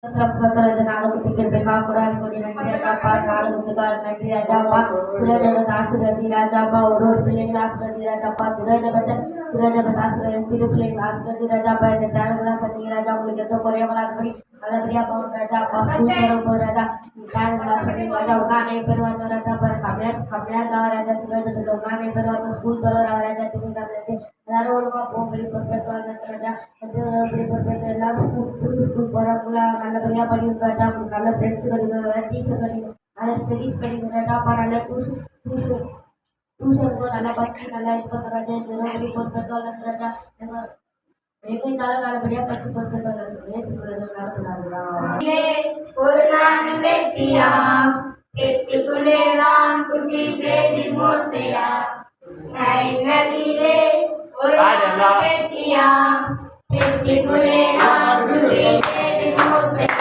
Naga pikir beka Quran ko dinagya apa naga tukar nagya apa sudah jabat asura dira apa urut piling asura dira apa sudah jabat asura siru piling asura dira apa netara satira apa begitu korea malakri ala dia pun raja apa sudah raja netara satira raja ukane peruan raja per kamera raja sudah jabat ukane peruan school raja tinggal nanti lalu orang beli berbetul raja beli berbetul lalu school orang நல்லபடியா படிக்கிறதா நல்ல friends கிடைக்கிறதா teacher கிடைக்கும் நல்ல studies கிடைக்கிறதா அப்போ நல்ல டியூஷனுக்கு நல்லா படிச்சு நல்லா இது பண்ணுறாங்க தினப்படி பொறுத்தோ அல்லது எங்கிருந்தாலும் நல்லபடியா படிச்சு பொறுத்தோ நேசிக்கிறது நடத்துனாங்களா ஒரு நாள் வெட்டியா கெட்டிக்குள்ளே நான் குட்டி பேபி மோசையா நதியிலே ஒரு நாள் வெட்டியா கெட்டிக்குள்ளே நான் குட்டி பேபி மோசையா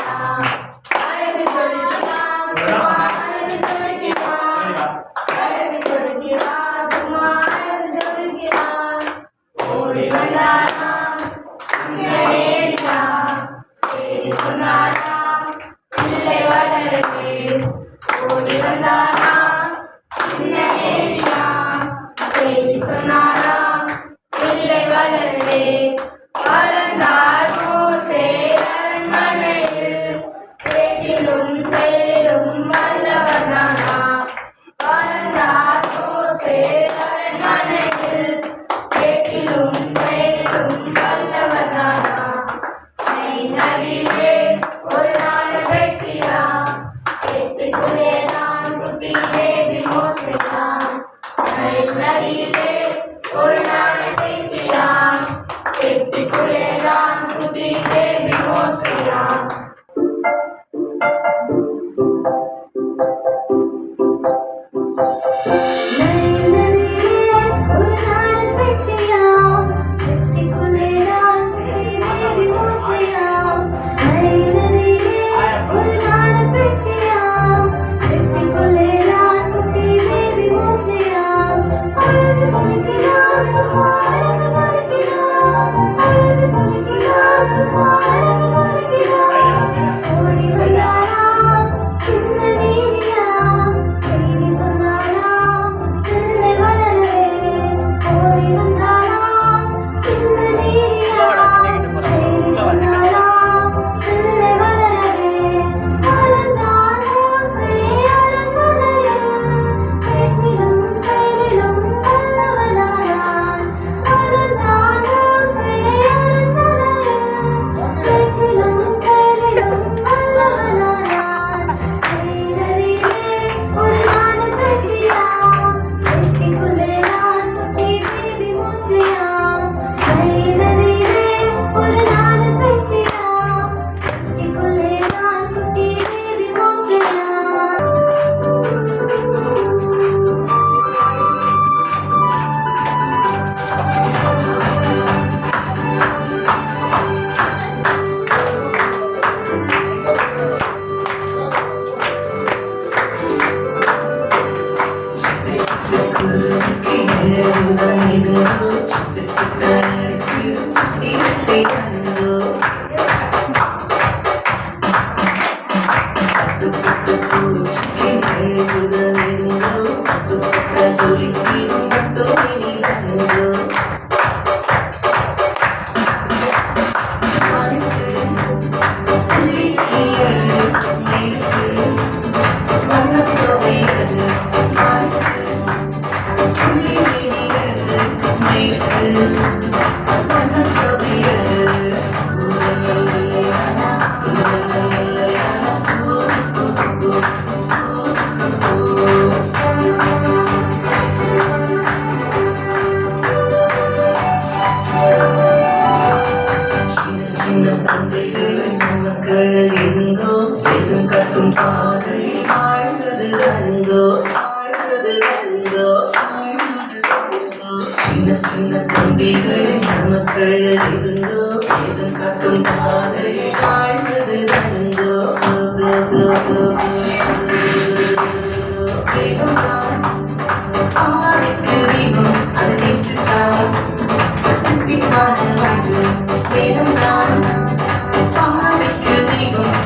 Freedom,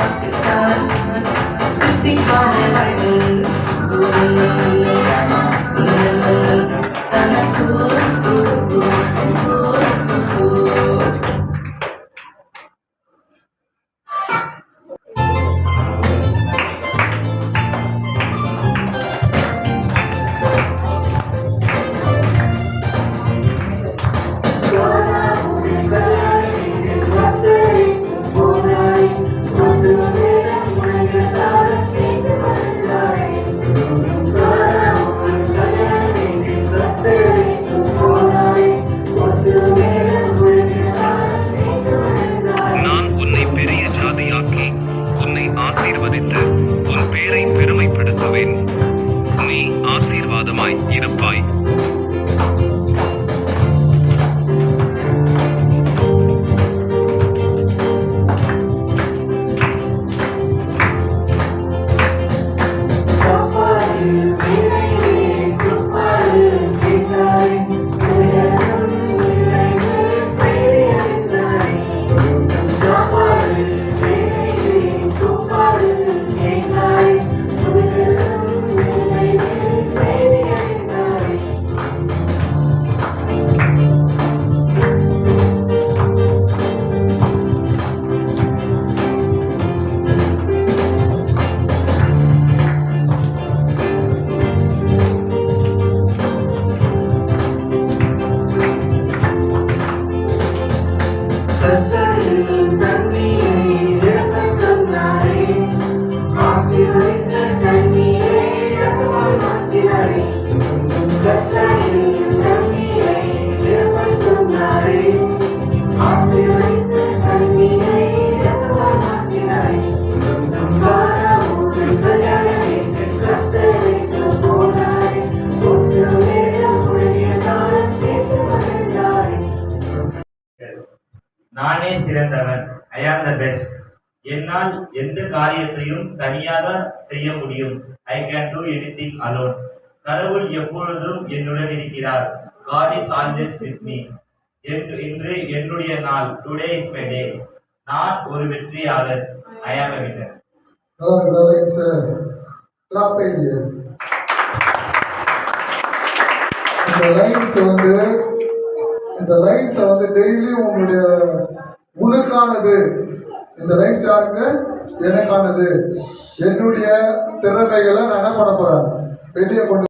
வாசித்தால் தித்திப்பான வாழ்வு தனக்கு நான் உன்னை பெரிய ஜாதியாக்கி உன்னை ஆசீர்வதித்து உன் பேரை பெருமைப்படுத்துவேன். நீ ஆசீர்வாதமாய் இருப்பாய். நானே சிறந்தவன். ஐ ஆம் த பெஸ்ட். என்னால் எந்த காரியத்தையும் தனியாக செய்ய முடியும். I can do anything alone. கடவுள் எப்பொழுதும் என்னுடன் இருக்கிறார். God is always with me. இன்று என்னுடைய நாள். Today is my day. நான் ஒரு வெற்றியாளர். ஐ ஆம் a winner. இந்த லைன்ஸ் வந்து டெய்லி உங்களுடைய உனக்கானது. இந்த லைன்ஸ் யாருங்க? எனக்கானது. என்னுடைய திறமைகளை நான் என்ன பண்ண போறேன்? வெளியே கொண்டு